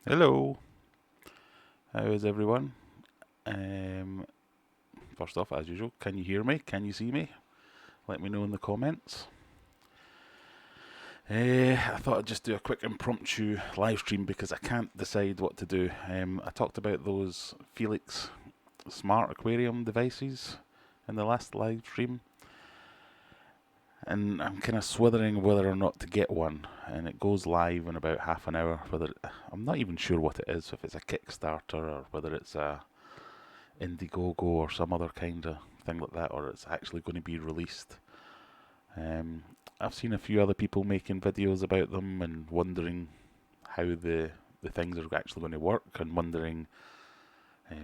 Hello, how is everyone? Um, First off, as usual, can you hear me? Can you see me? Let me know in the comments. I thought I'd just do a quick impromptu live stream because I can't decide what to do. I talked about those Felix smart aquarium devices in the last live stream, and I'm kind of swithering whether or not to get one. And it goes live in about half an hour. I'm not even sure what it is, if it's a Kickstarter or whether it's a Indiegogo or some other kind of thing like that, or it's actually going to be released. Um, I've seen a few other people making videos about them and wondering how the things are actually going to work and wondering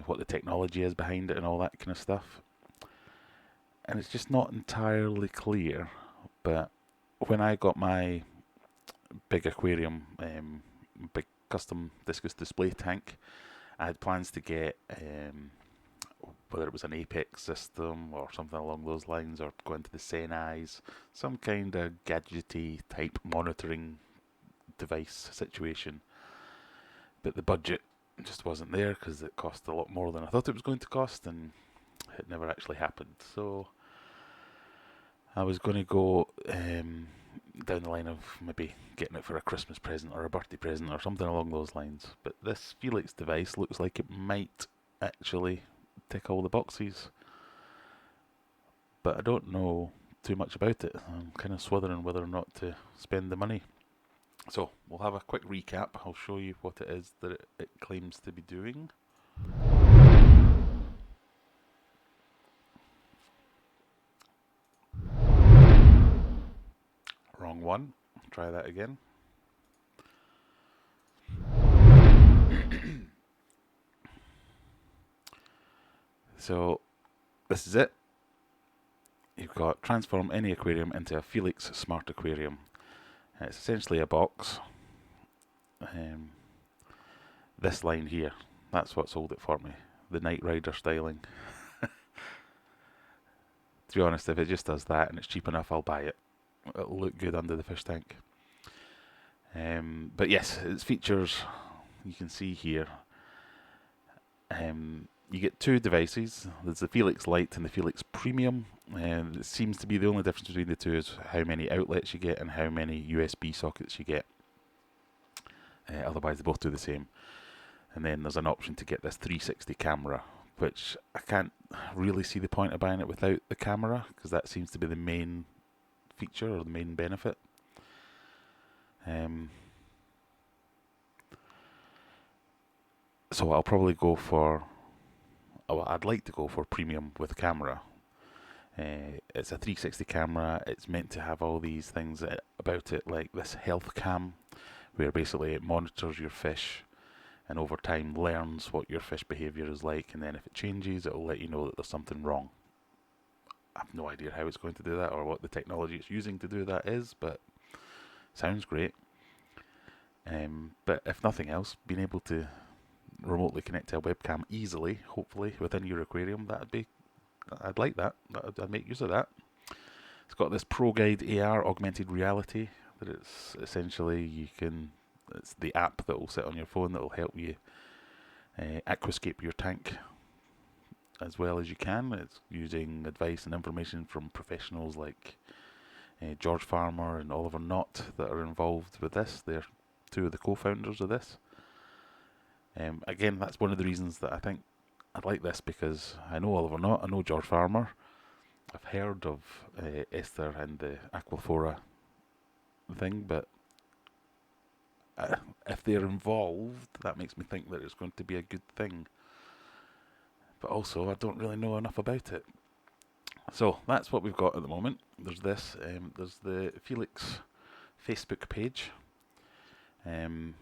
what the technology is behind it and all that kind of stuff. And it's just not entirely clear. But when I got my big aquarium, big custom discus display tank, I had plans to get whether it was an Apex system or something along those lines, or go into the Senai's, some kind of gadgety type monitoring device situation. But the budget just wasn't there because it cost a lot more than I thought it was going to cost, and it never actually happened. So I was going to go down the line of maybe getting it for a Christmas present or a birthday present or something along those lines. But this Felix device looks like it might actually tick all the boxes, but I don't know too much about it. I'm kind of swithering whether or not to spend the money. So we'll have a quick recap. I'll show you what it is that it claims to be doing. Wrong one. Try that again. So this is it. You've got transform any aquarium into a Felix Smart Aquarium. It's essentially a box. Um, this line here, that's what sold it for me. The Knight Rider styling. To be honest, if it just does that and it's cheap enough, I'll buy it. It'll look good under the fish tank. But yes, its features you can see here. You get two devices. There's the Felix Lite and the Felix Premium. It seems to be the only difference between the two is how many outlets you get and how many USB sockets you get. Otherwise, they both do the same. And then there's an option to get this 360 camera, which I can't really see the point of buying it without the camera, because that seems to be the main feature or the main benefit. So I'll probably go for, well, I'd like to go for premium with camera. It's a 360 camera. It's meant to have all these things about it, like this health cam, where basically it monitors your fish and over time learns what your fish behaviour is like, and then if it changes, it will let you know that there's something wrong. I have no idea how it's going to do that or what the technology it's using to do that is, but sounds great. But if nothing else, being able to remotely connect to a webcam easily, hopefully within your aquarium, I'd like that. I'd make use of that. It's got this Pro Guide AR augmented reality that it's essentially it's the app that will sit on your phone that will help you aquascape your tank as well as you can. It's using advice and information from professionals like George Farmer and Oliver Knott that are involved with this. They're two of the co-founders of this. Again, that's one of the reasons that I think I'd like this, because I know Oliver Knott, I know George Farmer, I've heard of Esther and the Aquafora thing, but if they're involved, that makes me think that it's going to be a good thing. But also, I don't really know enough about it. So that's what we've got at the moment. There's this. There's the Felix Facebook page, where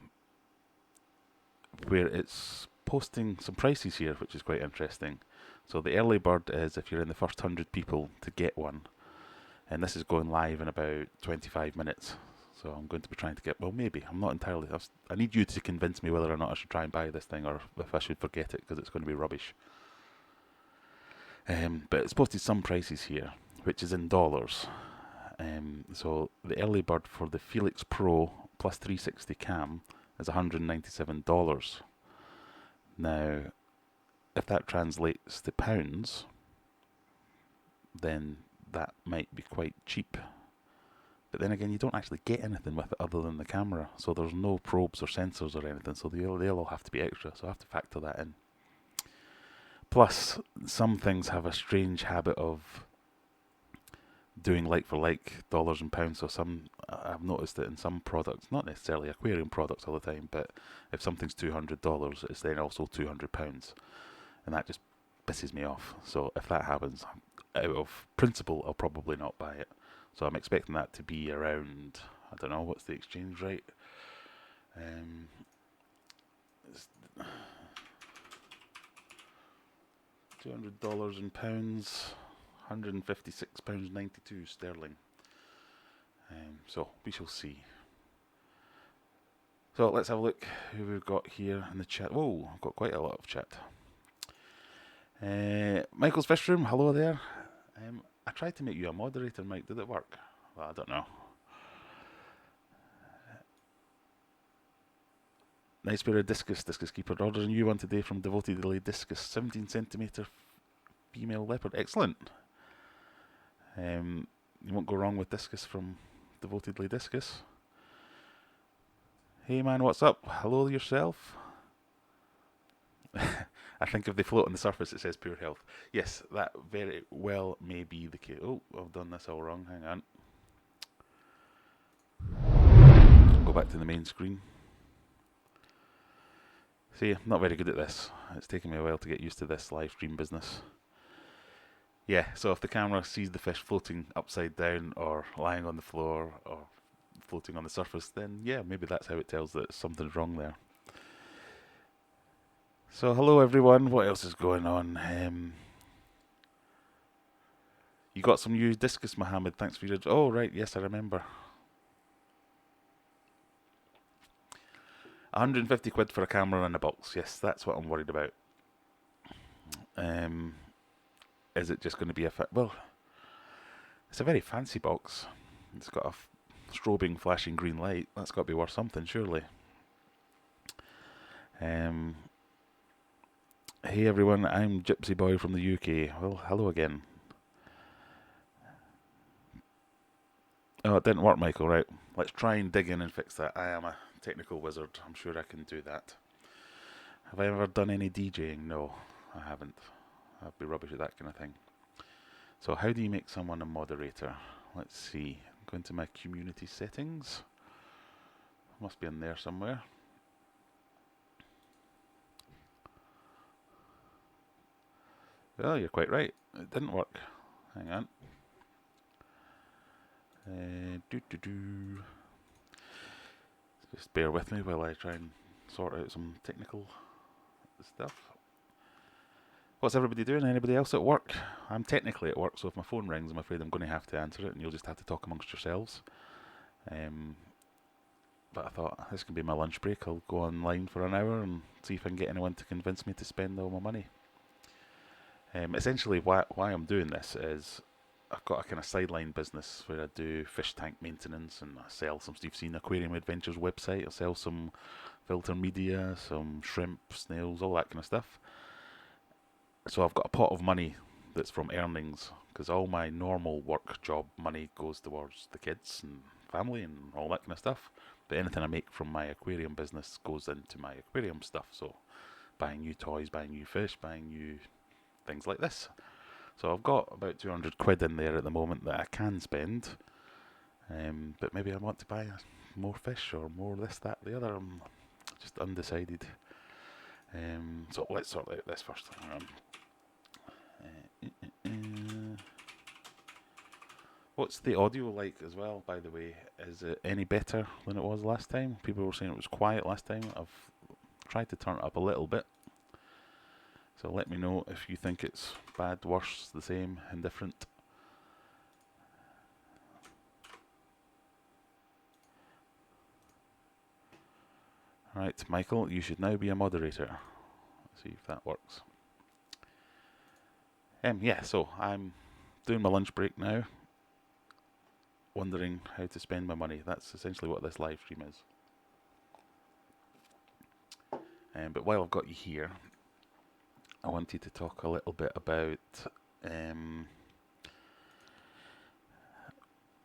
it's posting some prices here, which is quite interesting. So the early bird is if you're in the first 100 people to get one, and this is going live in about 25 minutes. So I'm going to be trying to get, well, maybe, I'm not entirely, I need you to convince me whether or not I should try and buy this thing or if I should forget it because it's going to be rubbish. But it's posted some prices here, which is in dollars. So the early bird for the Felix Pro plus 360 cam is $197. Now, if that translates to pounds, then that might be quite cheap. But then again, you don't actually get anything with it other than the camera, so there's no probes or sensors or anything, so they'll all have to be extra, so I have to factor that in. Plus, some things have a strange habit of doing like for like dollars and pounds, so I've noticed that in some products, not necessarily aquarium products all the time, but if something's $200, it's then also £200, and that just pisses me off. So if that happens, out of principle, I'll probably not buy it. So I'm expecting that to be around, I don't know, what's the exchange rate? It's $200 in pounds, £156.92 sterling. So we shall see. So let's have a look who we've got here in the chat. Whoa, I've got quite a lot of chat. Michael's Fish Room, hello there. I tried to make you a moderator, Mike. Did it work? Well, I don't know. Nice pair of discus keeper. Ordering a new one today from Devotedly Discus. 17 centimetre female leopard. Excellent. You won't go wrong with discus from Devotedly Discus. Hey man, what's up? Hello yourself. I think if they float on the surface it says poor health. Yes, that very well may be the case. Oh, I've done this all wrong. Hang on. Go back to the main screen. See, I'm not very good at this. It's taken me a while to get used to this live stream business. Yeah, so if the camera sees the fish floating upside down or lying on the floor or floating on the surface, then yeah, maybe that's how it tells that something's wrong there. So hello everyone, what else is going on? You got some new discus, Mohammed, thanks for your... Oh right, yes, I remember. 150 quid for a camera and a box, yes, that's what I'm worried about. Is it just going to be a... Well, it's a very fancy box. It's got a strobing, flashing green light. That's got to be worth something, surely. Hey everyone, I'm Gypsy Boy from the UK. Well, hello again. Oh, it didn't work, Michael, right. Let's try and dig in and fix that. I am a technical wizard. I'm sure I can do that. Have I ever done any DJing? No, I haven't. I'd be rubbish at that kind of thing. So how do you make someone a moderator? Let's see. Go into my community settings. Must be in there somewhere. Well, you're quite right. It didn't work. Hang on. Just bear with me while I try and sort out some technical stuff. What's everybody doing? Anybody else at work? I'm technically at work, so if my phone rings, I'm afraid I'm going to have to answer it, and you'll just have to talk amongst yourselves. But I thought, this can be my lunch break. I'll go online for an hour and see if I can get anyone to convince me to spend all my money. Essentially, why I'm doing this is I've got a kind of sideline business where I do fish tank maintenance and I sell some... You've seen Aquarium Adventures website. I sell some filter media, some shrimp, snails, all that kind of stuff. So I've got a pot of money that's from earnings, because all my normal work job money goes towards the kids and family and all that kind of stuff. But anything I make from my aquarium business goes into my aquarium stuff. So buying new toys, buying new fish, buying new things like this. So I've got about 200 quid in there at the moment that I can spend. But maybe I want to buy more fish or more this, that, the other. I'm just undecided. So let's sort out this first. What's the audio like as well, by the way? Is it any better than it was last time? People were saying it was quiet last time. I've tried to turn it up a little bit. So let me know if you think it's bad, worse, the same, indifferent. Right, Michael, you should now be a moderator. Let's see if that works. Yeah, so I'm doing my lunch break now, wondering how to spend my money. That's essentially what this live stream is. But while I've got you here, I wanted to talk a little bit about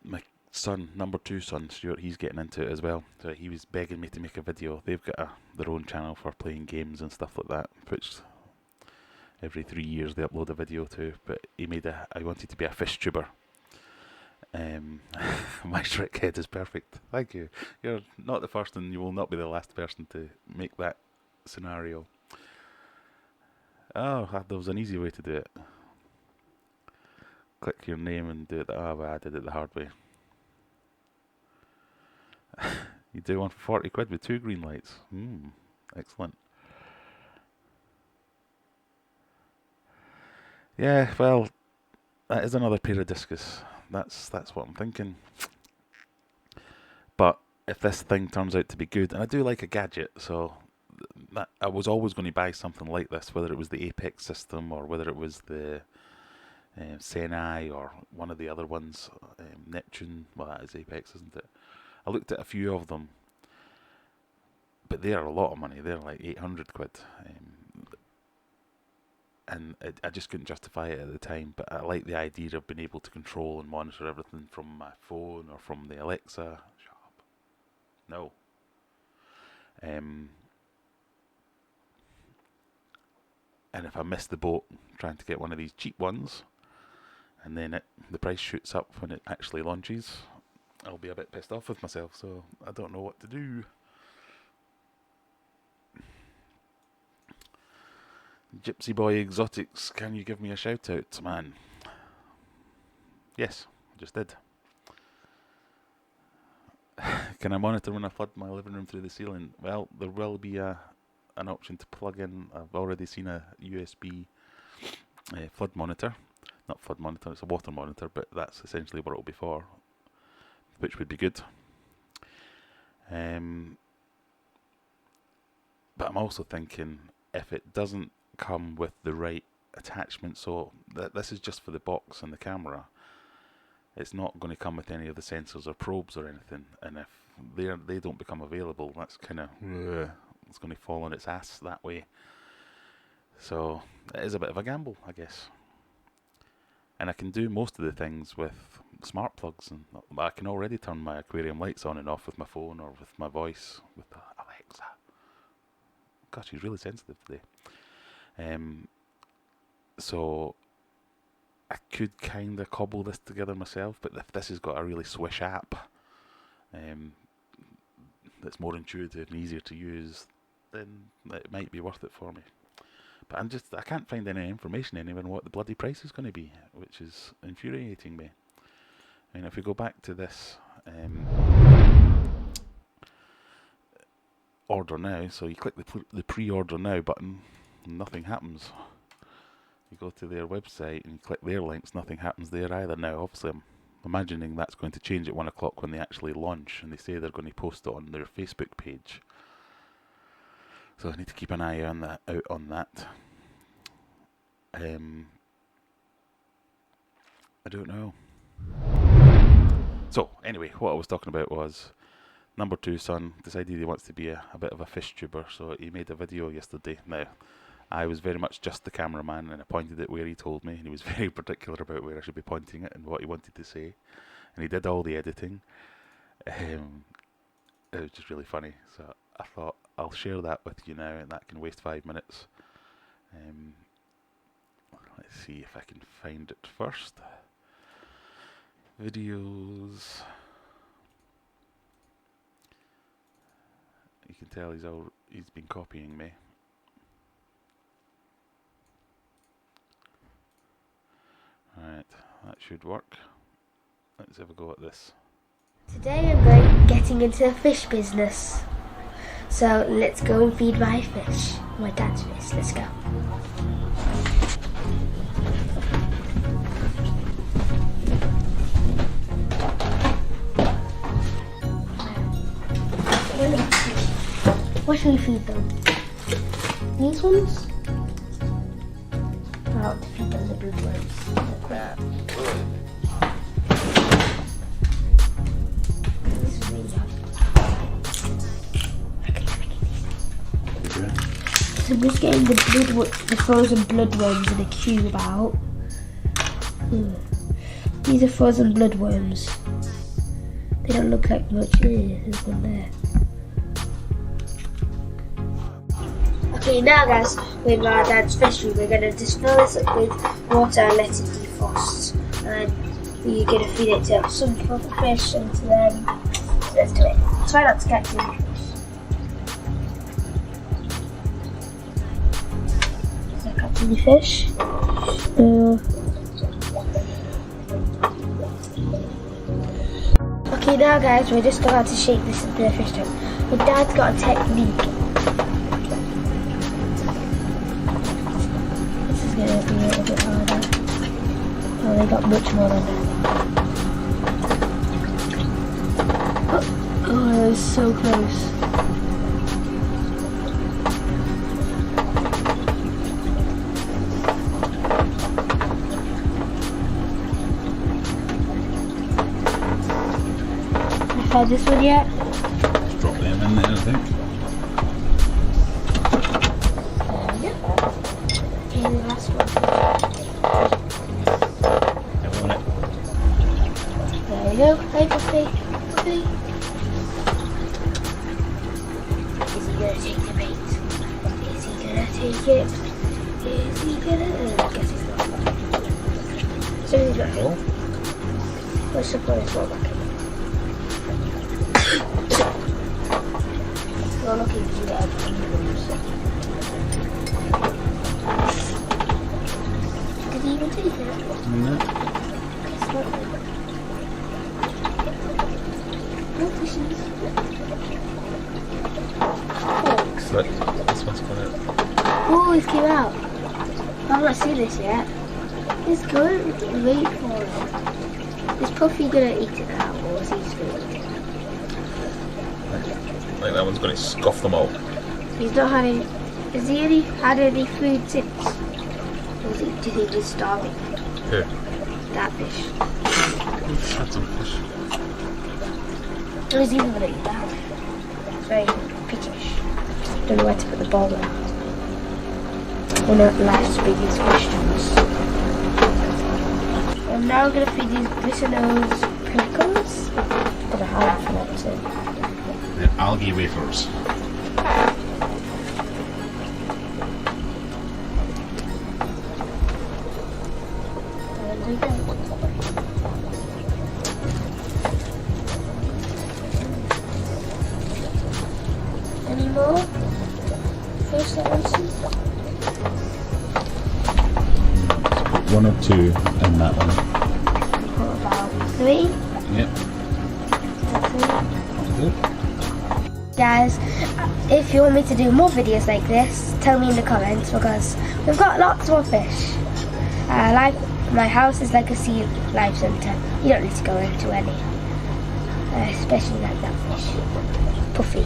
my son, number 2 son, Stuart. He's getting into it as well. So he was begging me to make a video. They've got their own channel for playing games and stuff like that, which every 3 years they upload a video to. But he made I wanted to be a fish tuber. My Shrek head is perfect. Thank you. You're not the first, and you will not be the last person to make that scenario. Oh, there was an easy way to do it. Click your name and do it. Oh, well, I did it the hard way. You do one for 40 quid with 2 green lights. Excellent. Yeah, well, that is another pair of discus. That's what I'm thinking. But if this thing turns out to be good, and I do like a gadget, so I was always going to buy something like this, whether it was the Apex system or whether it was the Senai or one of the other ones, Neptune. Well, that is Apex, isn't it? I looked at a few of them, but they are a lot of money. They're like 800 quid. And I just couldn't justify it at the time, but I like the idea of being able to control and monitor everything from my phone or from the Alexa. Shut up. No. And if I miss the boat trying to get one of these cheap ones, and then the price shoots up when it actually launches, I'll be a bit pissed off with myself, so I don't know what to do. Gypsy Boy Exotics, can you give me a shout out, man? Yes, I just did. Can I monitor when I flood my living room through the ceiling? Well, there will be an option to plug in. I've already seen a USB flood monitor. Not flood monitor, it's a water monitor, but that's essentially what it'll be for, which would be good. But I'm also thinking, if it doesn't come with the right attachment, so this is just for the box and the camera, it's not going to come with any of the sensors or probes or anything, and if they don't become available, that's kind of it's going to fall on its ass that way. So it is a bit of a gamble, I guess. And I can do most of the things with smart plugs, and I can already turn my aquarium lights on and off with my phone or with my voice with the Alexa. Gosh, she's really sensitive today. So I could kind of cobble this together myself, but if this has got a really swish app that's more intuitive and easier to use, then it might be worth it for me. But I can't find any information anywhere on what the bloody price is going to be, which is infuriating me. I mean, if we go back to this order now, so you click the pre-order now button, nothing happens. You go to their website and you click their links, nothing happens there either now. Obviously, I'm imagining that's going to change at 1 o'clock when they actually launch, and they say they're going to post it on their Facebook page. So I need to keep an eye on that. I don't know. So anyway, what I was talking about was number 2 son decided he wants to be a bit of a fish tuber, so he made a video yesterday. Now, I was very much just the cameraman, and I pointed it where he told me, and he was very particular about where I should be pointing it and what he wanted to say, and he did all the editing. It was just really funny, so I thought I'll share that with you now, and that can waste 5 minutes. Let's see if I can find it first. Videos. You can tell he's been copying me. Right, that should work. Let's have a go at this. Today I'm getting into the fish business. So let's go and feed my fish. My dad's fish. Let's go. What should we feed them? These ones? I'll feed them the big ones. Like that. This is really hard. just getting the frozen bloodworms in a cube out. These are frozen bloodworms. They don't look like much. There's one there. Okay, now guys, with my dad's fish food, we're going to just fill this up with water and let it defrost. And we're going to feed it to some puffer fish and to them. So let's do it. Try not to catch too many fish. So I catch any fish. Okay, now guys, we're just about to shake this into the fish tank. My dad's got a technique. This is going to be a little bit harder. Oh, they got much more than that. Oh, that was so close. Tried this one yet? Drop them in there, I think. Yep. Okay, the last one. I want it. There we go. Hey, Puffy. Puffy. Is he gonna take the bait? Is he gonna take it? Is he gonna? I guess he's not. So he's not. Oh. Let's just put his ball back in. Well, look, you can get out of the Did he even take it? No. It's not good. No fishies. Felix. Look, this one's got it. Oh, it came out. I've not seen this yet. It's good. Wait for it. Is Puffy gonna eat it now, or is he just gonna eat it? I think that one's going to scoff them all. He's not had any. Has he had any food since? Or do you think he's starving? Who? That fish. Had some fish. Or is he even gonna eat that? It's very pickish. Don't know where to put the ball there. One of life's biggest questions. I'm now gonna feed these glycerose prickles. Gonna have for that too. The algae wafers. There we go. Any more? Fish that wants to? Put one or two in that one. What about 3? Yep. That's it. Good. Guys, if you want me to do more videos like this, tell me in the comments because we've got lots more fish. Like my house is like a sea life centre. You don't need to go into any, especially like that fish, Puffy.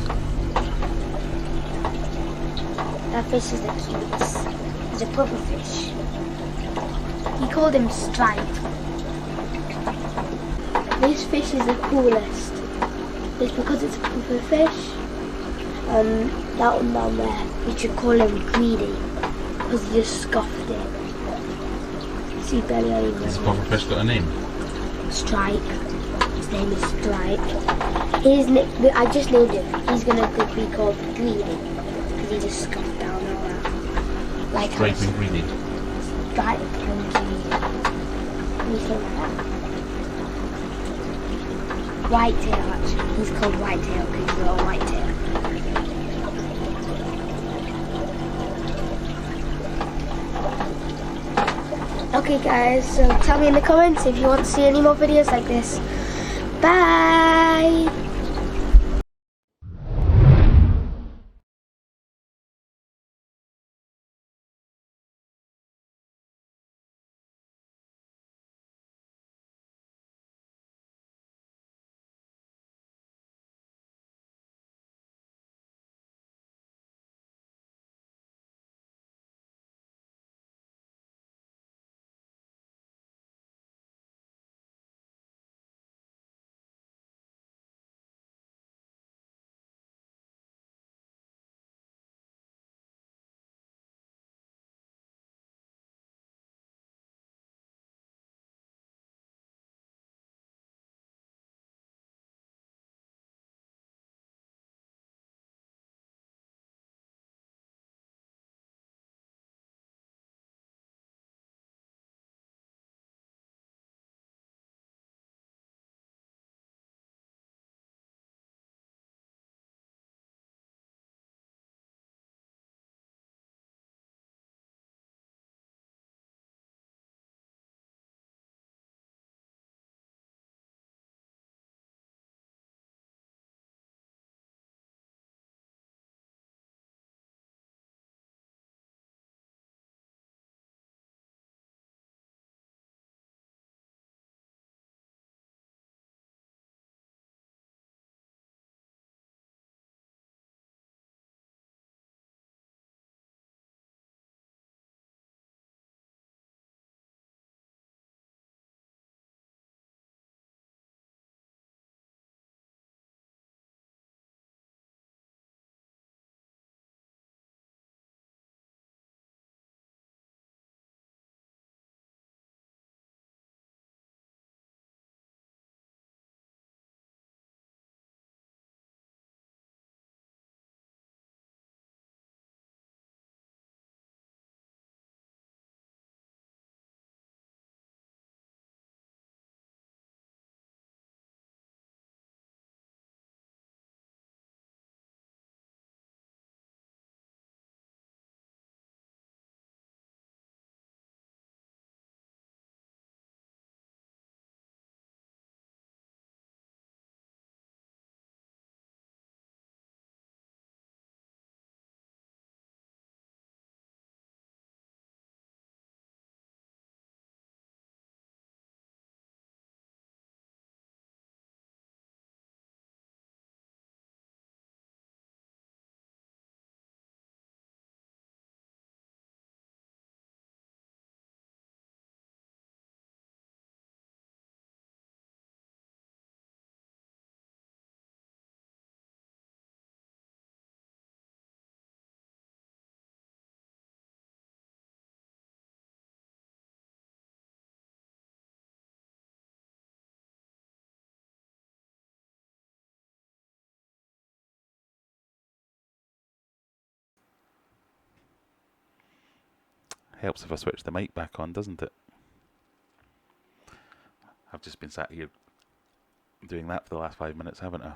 That fish is the cutest. He's a puffer fish. He called him Stripe. This fish is the coolest. It's because it's a puffer fish. That one down there, we should call him Greedy because he just scoffed it. See belly on him. Has the puffer fish got a name? Stripe. His name is Stripe. I just named him. He's gonna be called Greedy because he just scoffed down all that. Like Stripe and greedy. Stripe and Greedy. Anything like that. Whitetail actually. He's called Whitetail because he's got a whitetail. Okay guys, so tell me in the comments if you want to see any more videos like this. Bye! Helps if I switch the mic back on, doesn't it? I've just been sat here doing that for the last 5 minutes, haven't I?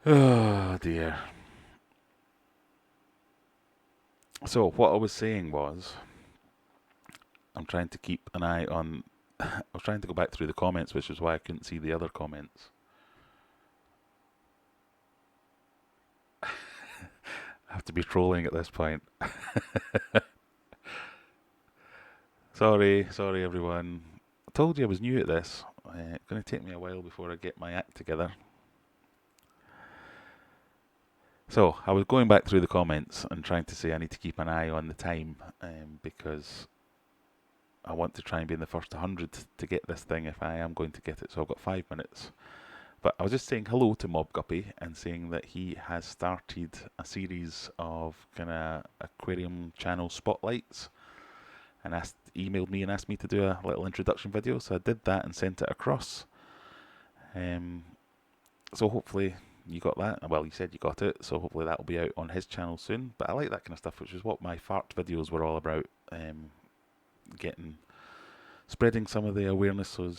Oh dear. So what I was saying was, I'm trying to keep an eye on. I was trying to go back through the comments, which is why I couldn't see the other comments. I have to be trolling at this point. Sorry everyone. I told you I was new at this. It's going to take me a while before I get my act together. So, I was going back through the comments and trying to say I need to keep an eye on the time because I want to try and be in the first 100 to get this thing if I am going to get it. So I've got 5 minutes. But I was just saying hello to Mob Guppy and saying that he has started a series of kind of aquarium channel spotlights and emailed me and asked me to do a little introduction video. So I did that and sent it across. So hopefully you got that. Well, you said you got it, so hopefully that will be out on his channel soon. But I like that kind of stuff, which is what my fart videos were all about. Spreading some of the awareness so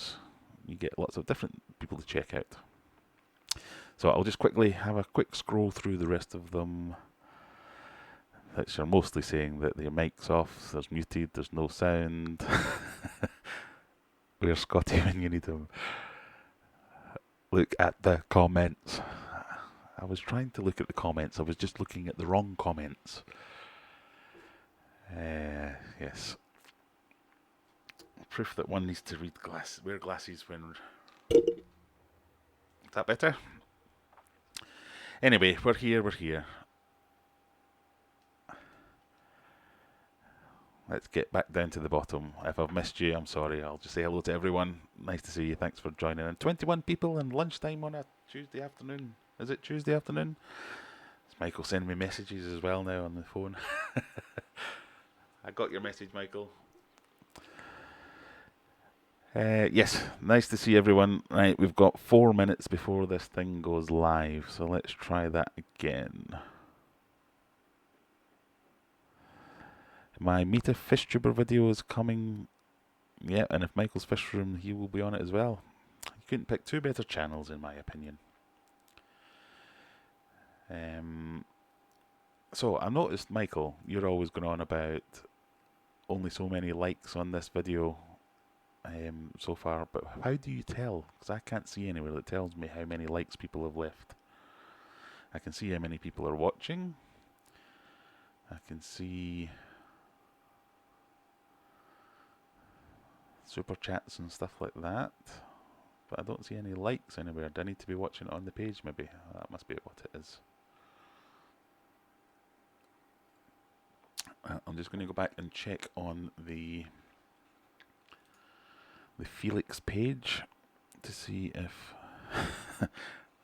you get lots of different people to check out. So I'll just quickly have a quick scroll through the rest of them, which are mostly saying that their mic's off, there's muted, there's no sound. Where's Scotty when you need him? Look at the comments. I was trying to look at the comments, I was just looking at the wrong comments. Yes. Proof that one needs to wear glasses when... Is that better? Anyway, we're here. Let's get back down to the bottom. If I've missed you, I'm sorry. I'll just say hello to everyone. Nice to see you. Thanks for joining in. 21 people in lunchtime on a Tuesday afternoon. Is it Tuesday afternoon? It's Michael sending me messages as well now on the phone. I got your message, Michael. Yes, nice to see everyone. Right, we've got 4 minutes before this thing goes live, so let's try that again. My Meet a Fish Tuber video is coming. Yeah, and if Michael's Fish Room, he will be on it as well. You couldn't pick two better channels, in my opinion. So I noticed, Michael, you're always going on about only so many likes on this video so far, but how do you tell? Because I can't see anywhere that tells me how many likes people have left. I can see how many people are watching. I can see super chats and stuff like that, but I don't see any likes anywhere. Do I need to be watching it on the page maybe? That must be what it is. I'm just going to go back and check on the Felix page to see if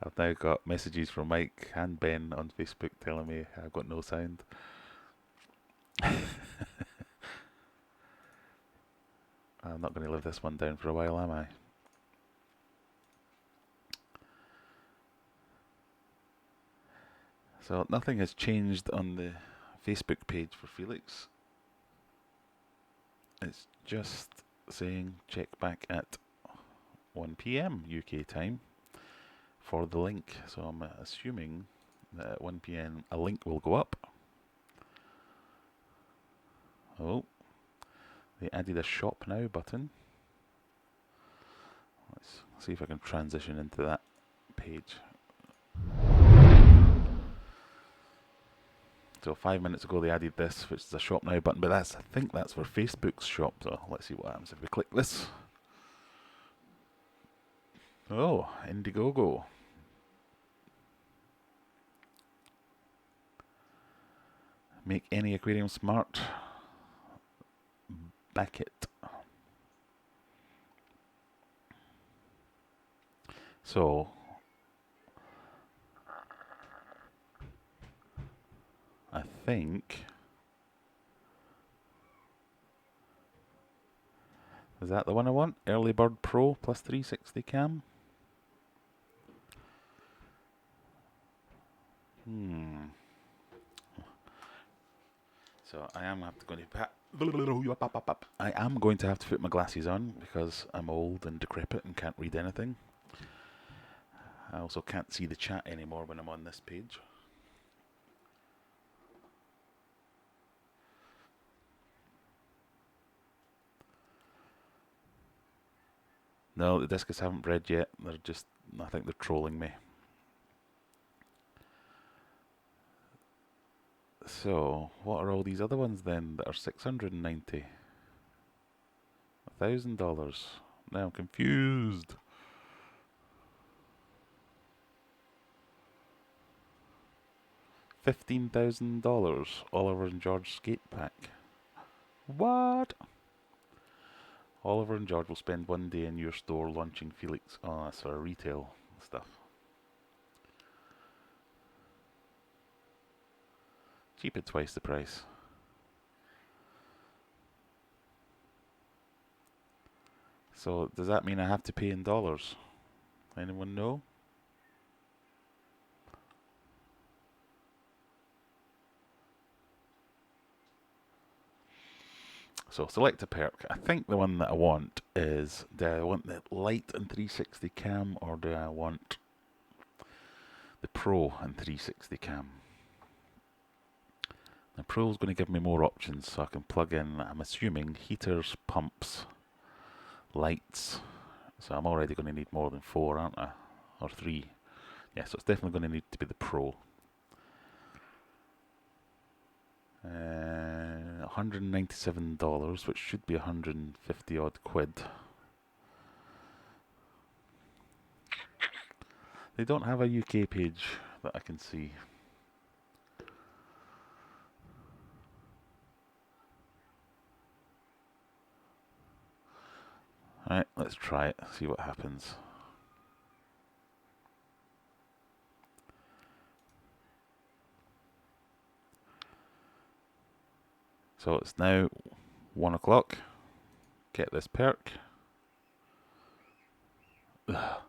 I've now got messages from Mike and Ben on Facebook telling me I've got no sound. I'm not going to live this one down for a while, am I? So nothing has changed on the Facebook page for Felix. It's just saying check back at 1 PM UK time for the link. So I'm assuming that at 1 PM a link will go up. Oh, they added a shop now button. Let's see if I can transition into that page. So 5 minutes ago they added this, which is a shop now button, but I think that's for Facebook's shop. So let's see what happens if we click this. Oh, Indiegogo. Make any aquarium smart. Back it. So I think, is that the one I want? Early Bird Pro plus 360 cam. So I am going to have to put my glasses on because I'm old and decrepit and can't read anything. I also can't see the chat anymore when I'm on this page. No, the discus haven't bred yet. I think they're trolling me. So, what are all these other ones then that are $690? $1,000. Now I'm confused. $15,000 Oliver and George skate pack. What? Oliver and George will spend one day in your store launching Felix. Oh, that's for retail stuff. Cheap at twice the price. So, does that mean I have to pay in dollars? Anyone know? So, select a perk. I think the one that I want is, do I want the light and 360 cam, or do I want the Pro and 360 cam? The Pro is going to give me more options, so I can plug in, I'm assuming, heaters, pumps, lights. So I'm already going to need more than 4, aren't I? Or 3. Yeah, so it's definitely going to need to be the Pro. $197, which should be 150 odd quid. They don't have a UK page that I can see. Alright, let's try it, see what happens. So it's now 1 o'clock. Get this perk. Ugh.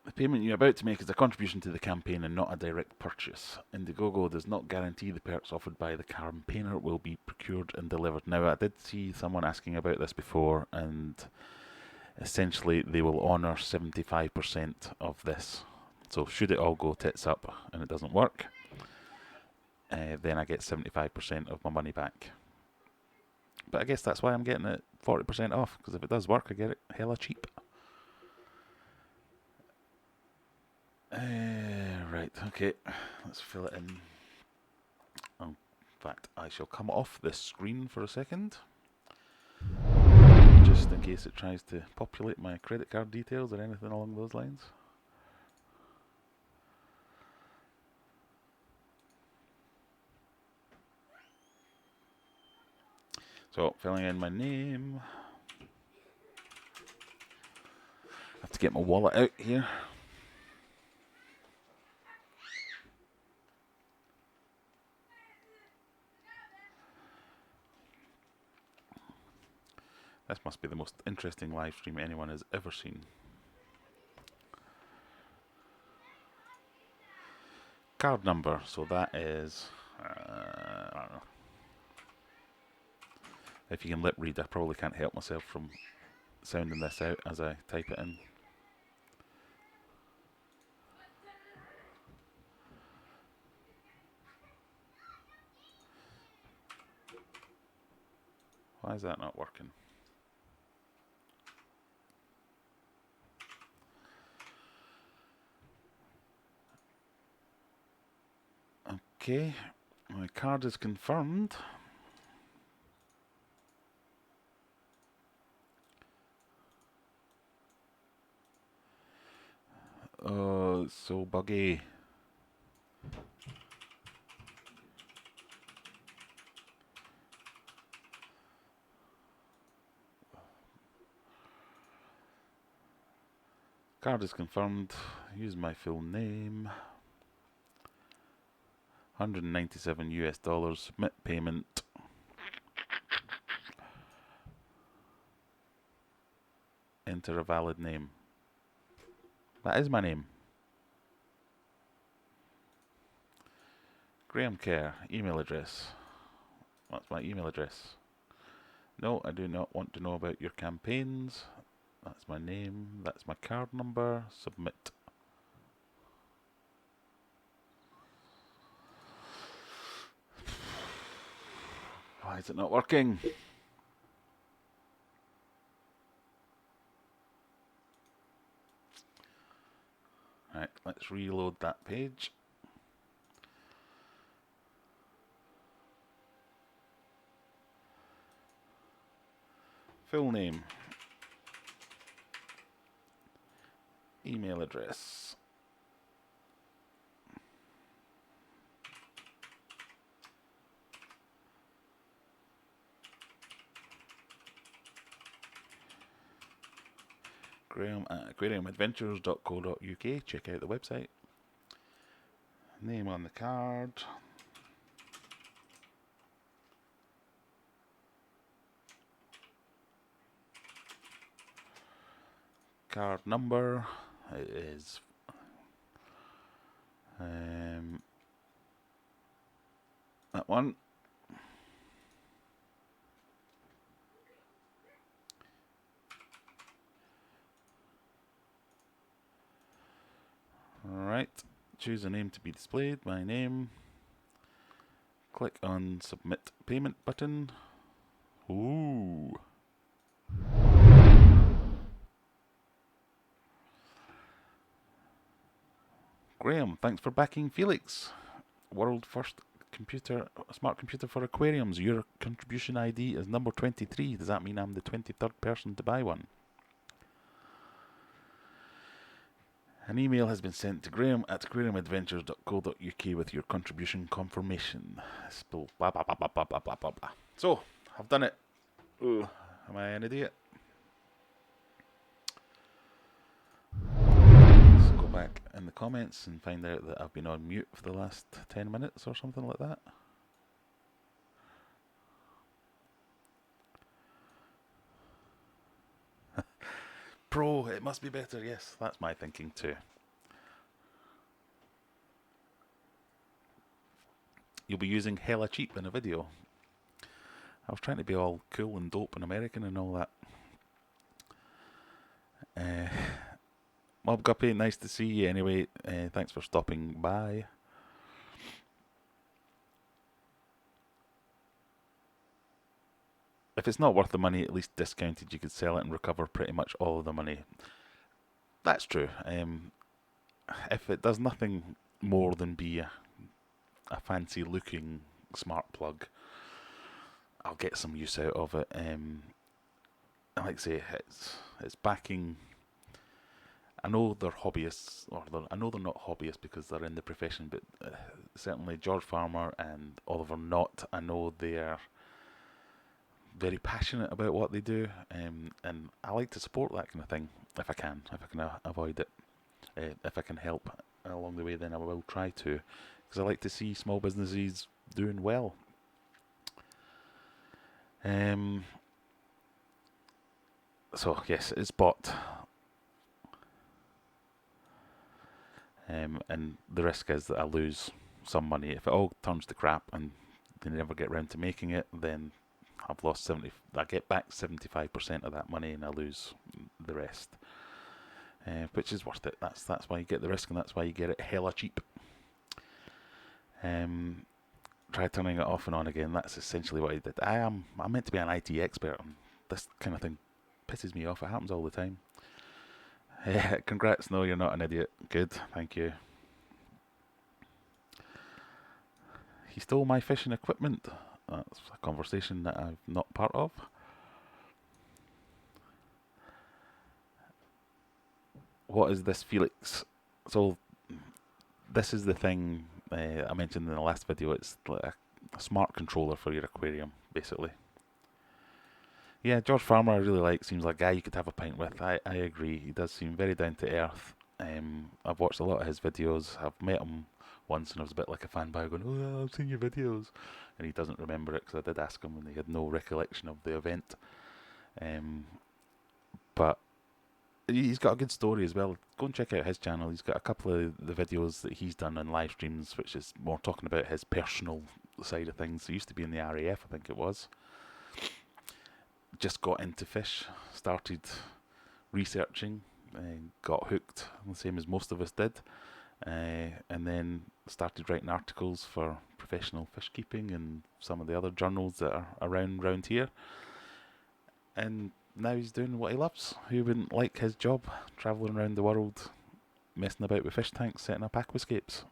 The payment you're about to make is a contribution to the campaign and not a direct purchase. Indiegogo does not guarantee the perks offered by the campaigner will be procured and delivered. Now, I did see someone asking about this before, and essentially they will honour 75% of this. So should it all go tits up and it doesn't work, then I get 75% of my money back. But I guess that's why I'm getting it 40% off, because if it does work, I get it hella cheap. Right, okay, let's fill it in. In fact, I shall come off this screen for a second, just in case it tries to populate my credit card details or anything along those lines. So, filling in my name. I have to get my wallet out here. This must be the most interesting live stream anyone has ever seen. Card number, so that is, I don't know. If you can lip read, I probably can't help myself from sounding this out as I type it in. Why is that not working? Okay, my card is confirmed. Oh, it's so buggy. Card is confirmed. Use my full name. 197 US dollars. Submit payment. Enter a valid name. That is my name. Graham Kerr, email address. That's my email address. No, I do not want to know about your campaigns. That's my name. That's my card number. Submit. Why is it not working? Right, let's reload that page. Full name. Email address. Graham at aquariumadventures.co.uk. Check out the website. Name on the card. Card number is that one. Alright, choose a name to be displayed, my name. Click on submit payment button. Ooh. Graham, thanks for backing Felix. World first smart computer for aquariums. Your contribution ID is number 23. Does that mean I'm the 23rd person to buy one? An email has been sent to Graham at aquariumadventures.co.uk with your contribution confirmation. So, I've done it. Ooh, am I an idiot? Let's go back in the comments and find out that I've been on mute for the last 10 minutes or something like that. Pro, it must be better. Yes, that's my thinking too. You'll be using hella cheap in a video. I was trying to be all cool and dope and American and all that. Mob Guppy, nice to see you anyway. Thanks for stopping by. If it's not worth the money, at least discounted, you could sell it and recover pretty much all of the money. That's true. If it does nothing more than be a fancy looking smart plug, I'll get some use out of it. Like I say, it's backing. I know they're hobbyists, I know they're not hobbyists because they're in the profession, but certainly George Farmer and Oliver Knott, I know they're very passionate about what they do, and I like to support that kind of thing if I can avoid it. If I can help along the way, then I will try to, because I like to see small businesses doing well. So yes, it's bought. And the risk is that I lose some money. If it all turns to crap and they never get round to making it, then I've lost 70. I get back 75% of that money, and I lose the rest, which is worth it. That's why you get the risk, and that's why you get it hella cheap. Try turning it off and on again. That's essentially what I did. I'm meant to be an IT expert, and this kind of thing pisses me off. It happens all the time. Congrats, no, you're not an idiot. Good, thank you. He stole my fishing equipment. That's a conversation that I'm not part of. What is this, Felix? So, this is the thing I mentioned in the last video. It's like a smart controller for your aquarium, basically. Yeah, George Farmer I really like. Seems like a guy you could have a pint with. I agree. He does seem very down to earth. I've watched a lot of his videos. I've met him once and I was a bit like a fanboy going, oh, I've seen your videos. And he doesn't remember it because I did ask him and he had no recollection of the event. But he's got a good story as well. Go and check out his channel. He's got a couple of the videos that he's done on live streams, which is more talking about his personal side of things. He used to be in the RAF, I think it was. Just got into fish, started researching, got hooked, the same as most of us did, and then started writing articles for professional fish keeping and some of the other journals that are around here. And now he's doing what he loves. Who wouldn't like his job, travelling around the world, messing about with fish tanks, setting up aquascapes?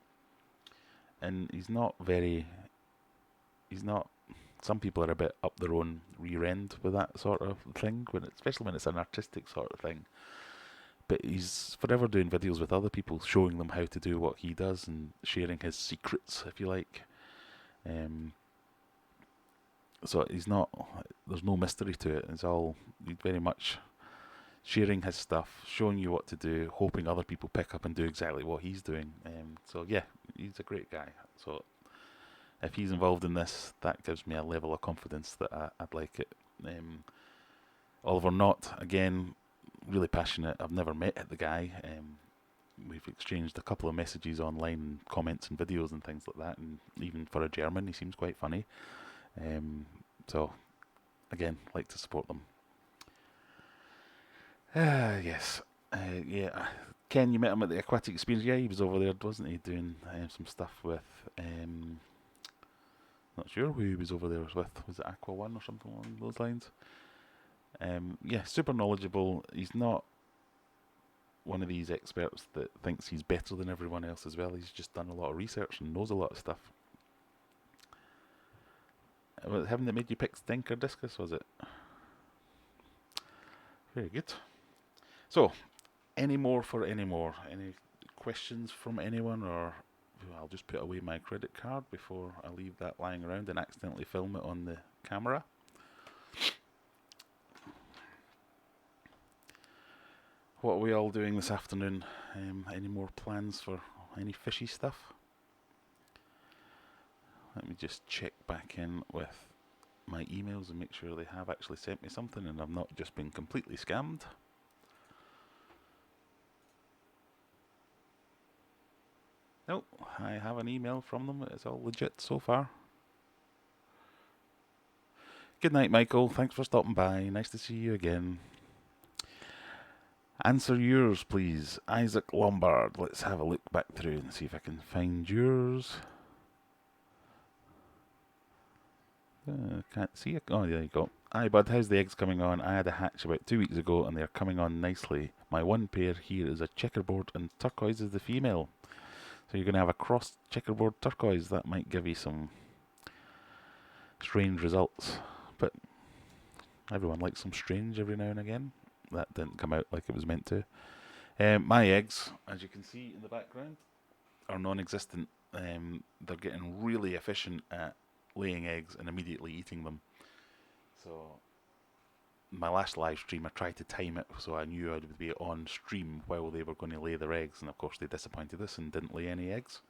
And he's not. Some people are a bit up their own rear end with that sort of thing, especially when it's an artistic sort of thing. But he's forever doing videos with other people, showing them how to do what he does and sharing his secrets, if you like. So there's no mystery to it. It's all very much sharing his stuff, showing you what to do, hoping other people pick up and do exactly what he's doing. So yeah, he's a great guy. So if he's involved in this, that gives me a level of confidence that I'd like it. Oliver Knott, again, really passionate. I've never met the guy. We've exchanged a couple of messages online, comments and videos and things like that, and even for a German, he seems quite funny. So, again, like to support them. Yes. Yeah. Ken, you met him at the Aquatic Experience. Yeah, he was over there, wasn't he, doing some stuff with... not sure who he was over there with. Was it Aqua One or something along those lines? Yeah, super knowledgeable. He's not one of these experts that thinks he's better than everyone else as well. He's just done a lot of research and knows a lot of stuff. Haven't they made you pick Stinker Discus, was it? Very good. So, any more? Any questions from anyone, or I'll just put away my credit card before I leave that lying around and accidentally film it on the camera. What are we all doing this afternoon? Any more plans for any fishy stuff? Let me just check back in with my emails and make sure they have actually sent me something and I've not just been completely scammed. Nope, I have an email from them. It's all legit so far. Good night, Michael. Thanks for stopping by. Nice to see you again. Answer yours, please. Isaac Lombard. Let's have a look back through and see if I can find yours. Can't see it. Oh, there you go. Hi, bud. How's the eggs coming on? I had a hatch about 2 weeks ago and they're coming on nicely. My one pair here is a checkerboard and turquoise is the female. So you're going to have a cross checkerboard turquoise. That might give you some strange results. But everyone likes some strange every now and again. That didn't come out like it was meant to. My eggs, as you can see in the background, are non-existent. They're getting really efficient at laying eggs and immediately eating them. So my last live stream I tried to time it so I knew I would be on stream while they were going to lay their eggs, and of course they disappointed us and didn't lay any eggs.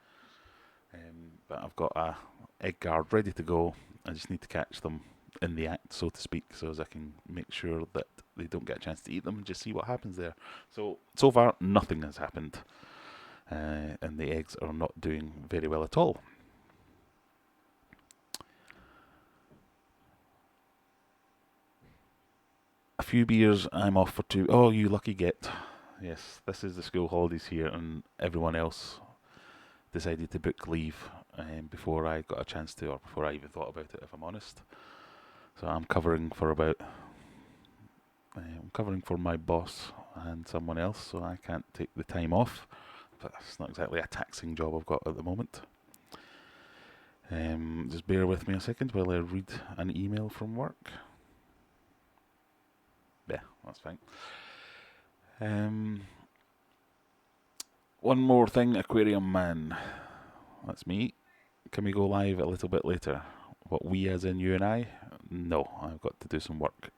But I've got a egg guard ready to go. I just need to catch them in the act, so to speak, so as I can make sure that they don't get a chance to eat them and just see what happens there. So far nothing has happened, and the eggs are not doing very well at all. A few beers, I'm off for 2. Oh, you lucky git. Yes, this is the school holidays here and everyone else decided to book leave before I got a chance to, or before I even thought about it, if I'm honest. So I'm covering for my boss and someone else, so I can't take the time off. But it's not exactly a taxing job I've got at the moment. Just bear with me a second while I read an email from work. Yeah, that's fine. One more thing, Aquarium Man. That's me. Can we go live a little bit later? What, we as in you and I? No, I've got to do some work.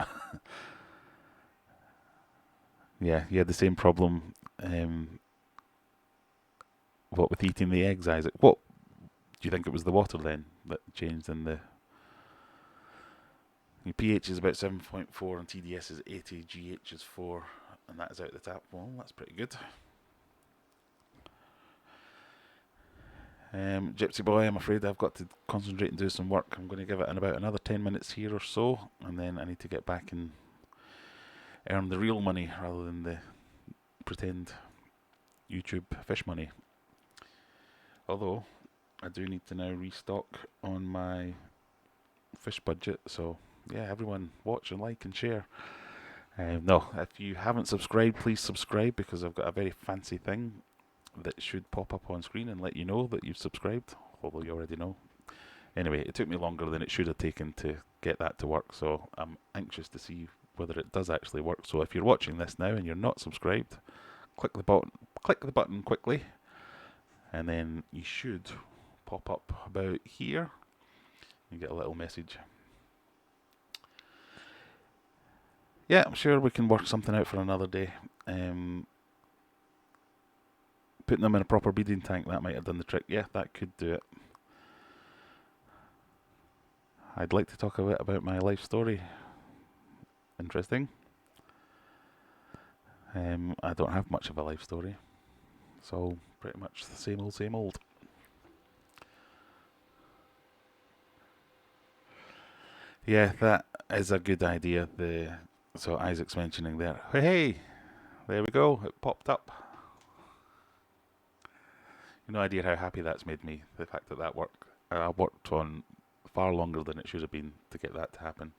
Yeah, you had the same problem. What with eating the eggs, Isaac? What? Do you think it was the water then that changed in the... Your pH is about 7.4 and TDS is 80, GH is 4. and that is out the tap. Well, that's pretty good. Gypsy Boy, I'm afraid I've got to concentrate and do some work. I'm going to give it in about another 10 minutes here or so, and then I need to get back and earn the real money rather than the pretend YouTube fish money. Although, I do need to now restock on my fish budget, so yeah, everyone watch and like and share. No, if you haven't subscribed, please subscribe, because I've got a very fancy thing that should pop up on screen and let you know that you've subscribed, although you already know. Anyway, it took me longer than it should have taken to get that to work, so I'm anxious to see whether it does actually work. So if you're watching this now and you're not subscribed, click the button quickly, and then you should pop up about here. You get a little message. Yeah, I'm sure we can work something out for another day. Putting them in a proper breeding tank, that might have done the trick. Yeah, that could do it. I'd like to talk a bit about my life story. Interesting. I don't have much of a life story. It's all pretty much the same old, same old. Yeah, that is a good idea. So Isaac's mentioning there. Hey, there we go. It popped up. No idea how happy that's made me. The fact that worked. I worked on far longer than it should have been to get that to happen.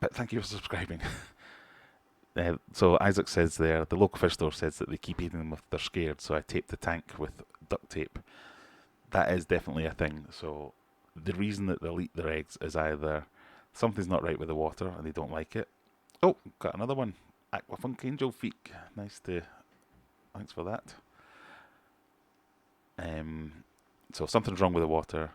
But thank you for subscribing. So Isaac says there, the local fish store says that they keep eating them if they're scared, so I tape the tank with duct tape. That is definitely a thing. So the reason that they'll eat their eggs is either something's not right with the water and they don't like it. Oh, got another one. Aquafunk Angel Feek. Thanks for that. So something's wrong with the water.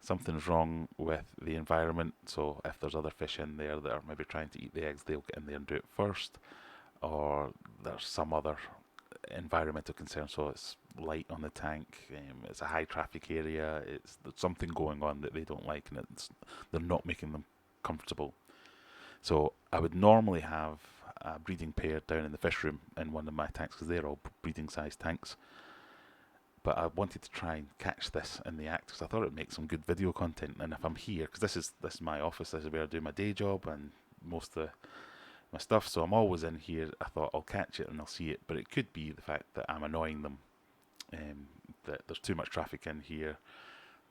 Something's wrong with the environment. So if there's other fish in there that are maybe trying to eat the eggs, they'll get in there and do it first. Or there's some other environmental concern. So it's light on the tank. It's a high traffic area. There's something going on that they don't like, and they're not making them comfortable. So I would normally have a breeding pair down in the fish room in one of my tanks, because they're all breeding size tanks. But I wanted to try and catch this in the act, because I thought it would make some good video content. And if I'm here, because this is my office, this is where I do my day job and most of my stuff, so I'm always in here. I thought I'll catch it and I'll see it, but it could be the fact that I'm annoying them, that there's too much traffic in here,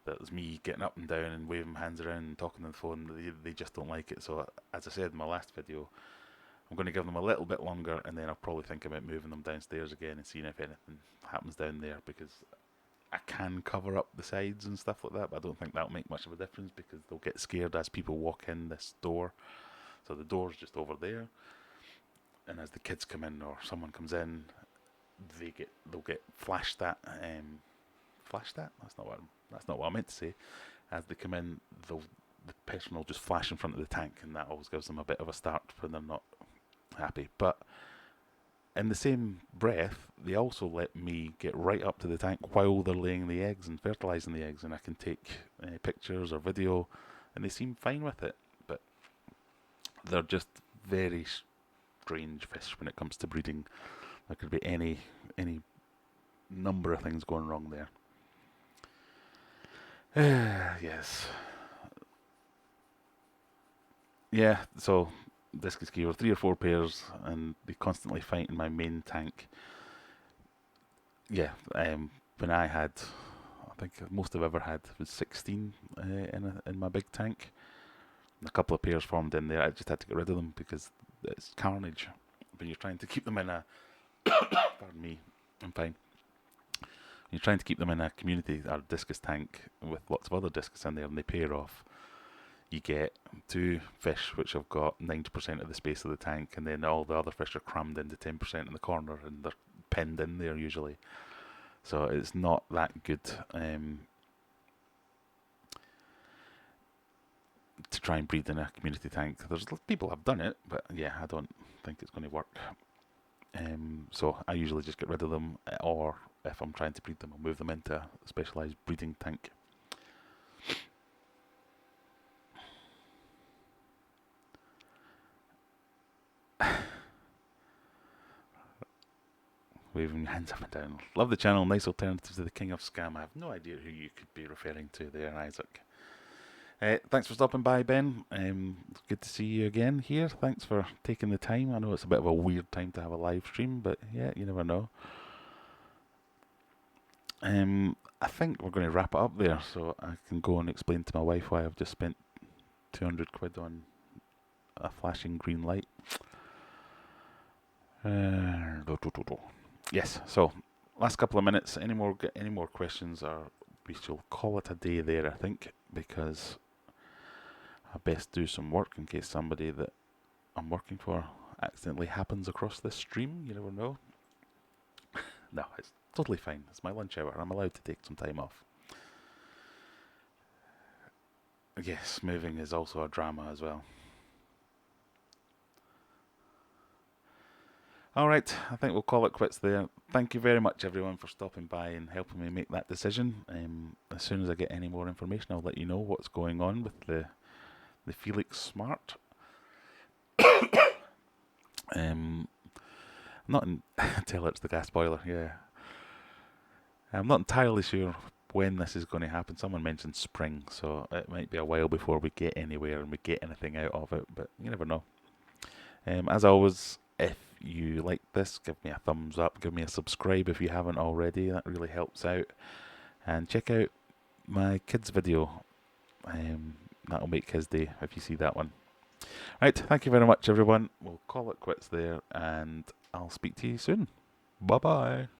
that there's me getting up and down and waving my hands around and talking on the phone. They just don't like it. So as I said in my last video, I'm going to give them a little bit longer, and then I'll probably think about moving them downstairs again and seeing if anything happens down there, because I can cover up the sides and stuff like that, but I don't think that'll make much of a difference, because they'll get scared as people walk in this door. So the door's just over there, and as the kids come in or someone comes in, they'll get flashed at. Flashed at? That's not what I meant to say. As they come in, the person will just flash in front of the tank, and that always gives them a bit of a start when they're not happy. But in the same breath, they also let me get right up to the tank while they're laying the eggs and fertilising the eggs, and I can take pictures or video, and they seem fine with it. But they're just very strange fish when it comes to breeding. There could be any number of things going wrong there. Yes. Yeah, so discus keeper, 3 or 4 pairs, and they constantly fight in my main tank. Yeah, when I had, I think most I've ever had was 16 in my big tank. And a couple of pairs formed in there. I just had to get rid of them because it's carnage when you're trying to keep them in a. Pardon me, I'm fine. You're trying to keep them in a community or discus tank with lots of other discus in there, and they pair off. You get 2 fish which have got 90% of the space of the tank, and then all the other fish are crammed into 10% in the corner, and they're pinned in there usually. So it's not that good to try and breed in a community tank. There's people have done it, but yeah, I don't think it's going to work. So I usually just get rid of them, or if I'm trying to breed them, I'll move them into a specialised breeding tank. waving your hands up and down. Love the channel. Nice alternative to the king of scam. I have no idea who you could be referring to there, Isaac. Thanks for stopping by, Ben. Good to see you again here. Thanks for taking the time. I know it's a bit of a weird time to have a live stream, but yeah, you never know. I think we're going to wrap it up there, so I can go and explain to my wife why I've just spent 200 quid on a flashing green light. Yes, so last couple of minutes. Any more questions, or we shall call it a day there, I think, because I best do some work in case somebody that I'm working for accidentally happens across this stream. You never know. No, it's totally fine. It's my lunch hour. I'm allowed to take some time off. Yes, moving is also a drama as well. Alright, I think we'll call it quits there. Thank you very much, everyone, for stopping by and helping me make that decision. As soon as I get any more information, I'll let you know what's going on with the Felix Smart. I'm not tell it's the gas boiler, yeah. I'm not entirely sure when this is going to happen. Someone mentioned spring, so it might be a while before we get anywhere and we get anything out of it, but you never know. As always, if you like this, give me a thumbs up, give me a subscribe if you haven't already. That really helps out. And check out my kids video. That'll make his day if you see that one. Right, thank you very much, everyone. We'll call it quits there, and I'll speak to you soon. Bye bye.